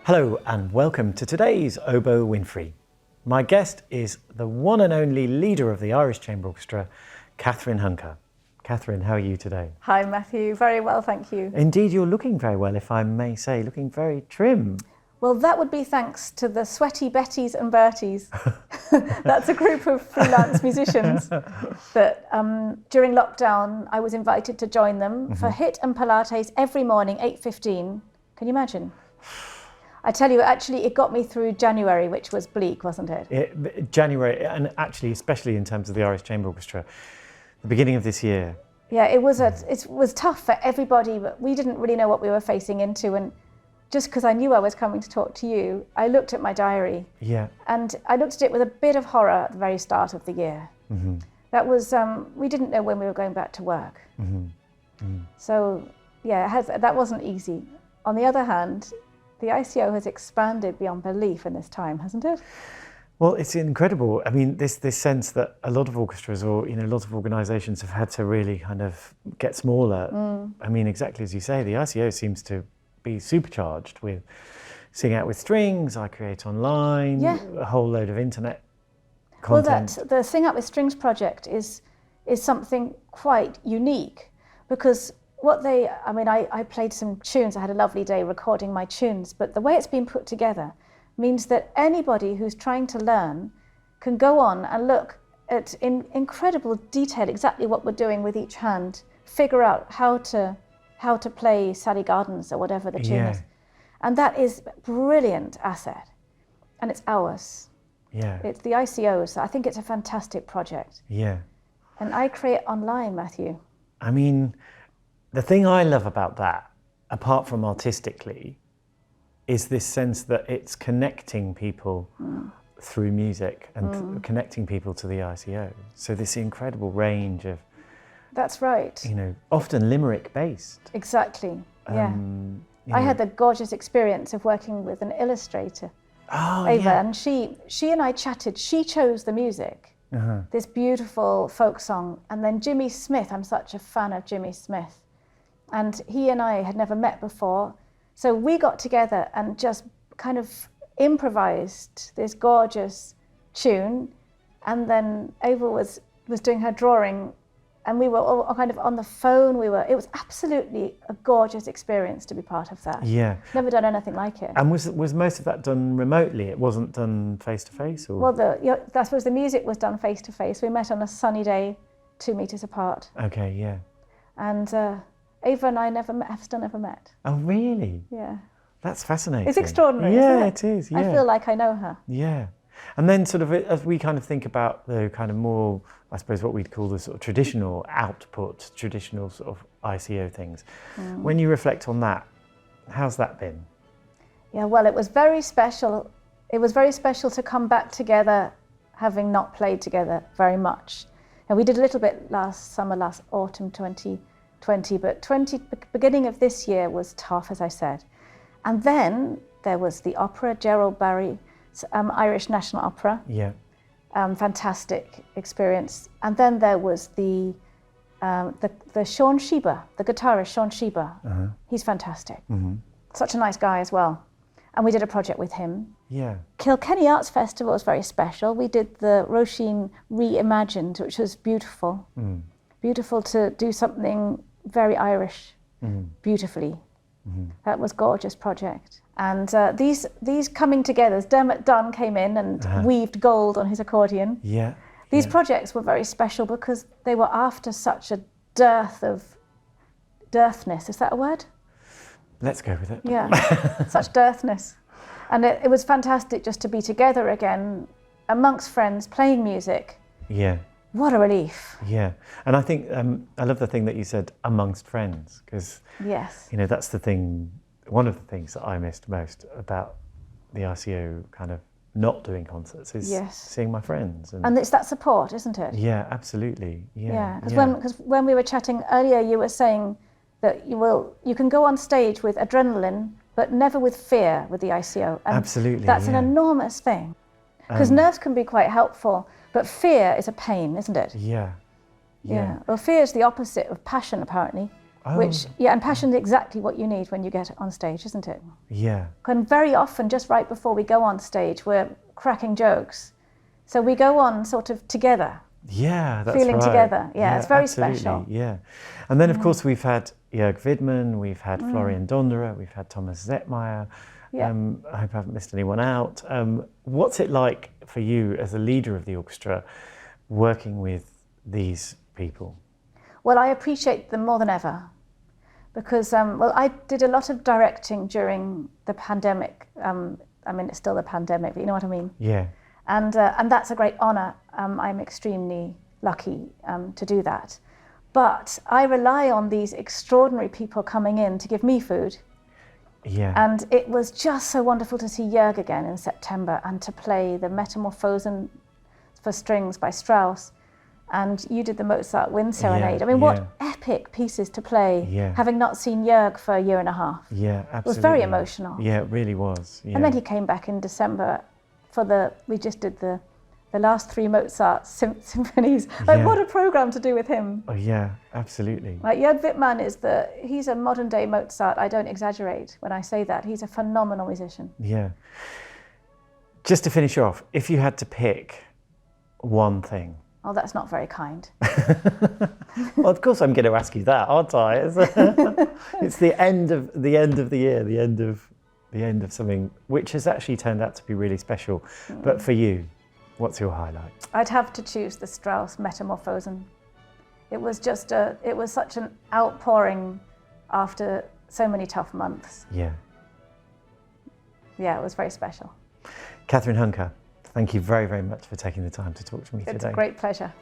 Hello and welcome to today's Oboe Windfree. My guest is the one and only leader of the Irish Chamber Orchestra, Katherine Hunka. Katherine, how are you today? Hi Matthew, very well, thank you. Indeed, you're looking very well, if I may say, looking very trim. Well, that would be thanks to the Sweaty Betties and Berties. That's a group of freelance musicians that during lockdown I was invited to join them for HIIT and Pilates every morning, 8:15. Can you imagine? I tell you, actually, it got me through January, which was bleak, wasn't it? January, and actually, especially in terms of the Irish Chamber Orchestra, the beginning of this year. Yeah, it was tough for everybody, but we didn't really know what we were facing into. And just because I knew I was coming to talk to you, I looked at my diary. Yeah. And I looked at it with a bit of horror at the very start of the year. Mm-hmm. That was, we didn't know when we were going back to work. Mm-hmm. Mm. So, yeah, that wasn't easy. On the other hand, the ICO has expanded beyond belief in this time, hasn't it? Well, it's incredible. I mean, this sense that a lot of orchestras or, a lot of organisations have had to really kind of get smaller. Mm. I mean, exactly as you say, the ICO seems to be supercharged with Sing Out With Strings, I Create Online, a whole load of internet content. Well, the Sing Out With Strings project is something quite unique because I played some tunes. I had a lovely day recording my tunes, but the way it's been put together means that anybody who's trying to learn can go on and look at in incredible detail exactly what we're doing with each hand, figure out how to play Sally Gardens or whatever the tune is. And that is a brilliant asset. And it's ours. Yeah. It's the ICO's. I think it's a fantastic project. Yeah. And I Create Online, Matthew. I mean, the thing I love about that, apart from artistically, is this sense that it's connecting people through music and connecting people to the ICO. So this incredible range of... That's right. Often limerick based. Exactly, yeah. I had the gorgeous experience of working with an illustrator, Ava, and she and I chatted. She chose the music, this beautiful folk song, and then Jimmy Smith, I'm such a fan of Jimmy Smith, and he and I had never met before, so we got together and just kind of improvised this gorgeous tune, and then Ava was doing her drawing, and we were all kind of on the phone. It was absolutely a gorgeous experience to be part of that. Yeah. Never done anything like it. And was most of that done remotely? It wasn't done face to face, or? Well, I suppose the music was done face to face. We met on a sunny day, 2 meters apart. Okay, yeah. And Ava and I have still never met. Oh, really? Yeah. That's fascinating. It's extraordinary, yeah, isn't it? It is, yeah. I feel like I know her. Yeah. And then sort of as we kind of think about the kind of more, I suppose what we'd call the sort of traditional output, traditional sort of ICO things, when you reflect on that, how's that been? Yeah, well, it was very special. It was very special to come back together, having not played together very much. And we did a little bit last autumn 2020, but beginning of this year was tough, as I said. And then there was the opera, Gerald Barry, Irish National Opera. Yeah. Fantastic experience. And then there was the Sean Sheba, the guitarist Sean Sheba. He's fantastic. Mm-hmm. Such a nice guy as well. And we did a project with him. Yeah. Kilkenny Arts Festival was very special. We did the Roisin Reimagined, which was beautiful. Mm. Beautiful to do something very Irish, beautifully. Mm-hmm. That was a gorgeous project. And these coming together, Dermot Dunn came in and weaved gold on his accordion. Yeah. These projects were very special because they were after such a dearthness. Is that a word? Let's go with it. Yeah, such dearthness. And it was fantastic just to be together again amongst friends, playing music. Yeah. What a relief. Yeah. And I think, I love the thing that you said, amongst friends, because, that's the thing, one of the things that I missed most about the ICO kind of not doing concerts is seeing my friends. And it's that support, isn't it? Yeah, absolutely. Yeah. Because when we were chatting earlier, you were saying that you can go on stage with adrenaline, but never with fear with the ICO. And absolutely. That's an enormous thing. Because nerves can be quite helpful, but fear is a pain, isn't it? Yeah. Well, fear is the opposite of passion, apparently. Which, yeah, and passion is exactly what you need when you get on stage, isn't it? Yeah. And very often, just right before we go on stage, we're cracking jokes. So we go on sort of together. Yeah, that's feeling right. together. Yeah, it's very absolutely, special. Yeah. And then, of course, we've had Jörg Widmann, we've had Florian Donderer, we've had Thomas Zettmeyer. Yeah. I hope I haven't missed anyone out. What's it like for you as a leader of the orchestra working with these people? Well, I appreciate them more than ever because, well, I did a lot of directing during the pandemic. I mean, it's still the pandemic, but you know what I mean? Yeah. And that's a great honour. I'm extremely lucky to do that. But I rely on these extraordinary people coming in to give me food. Yeah. And it was just so wonderful to see Jörg again in September and to play the Metamorphosen for strings by Strauss. And you did the Mozart Wind Serenade. Yeah, I mean, yeah. what epic pieces to play, Yeah. having not seen Jörg for a year and a half. Yeah, absolutely. It was very emotional. Yeah, it really was. Yeah. And then he came back in December for we just did the last 3 Mozart symphonies. Like, Yeah. what a program to do with him. Oh, yeah, absolutely. Like, Jörg Widmann he's a modern day Mozart. I don't exaggerate when I say that. He's a phenomenal musician. Yeah. Just to finish off, if you had to pick one thing. Oh, that's not very kind. Well, of course I'm going to ask you that, aren't I? It's the end of the year, the end of something which has actually turned out to be really special. But for you, what's your highlight? I'd have to choose the Strauss Metamorphosen. It was such an outpouring after so many tough months. Yeah. Yeah, it was very special. Katherine Hunka, thank you very, very much for taking the time to talk to me today. It's a great pleasure.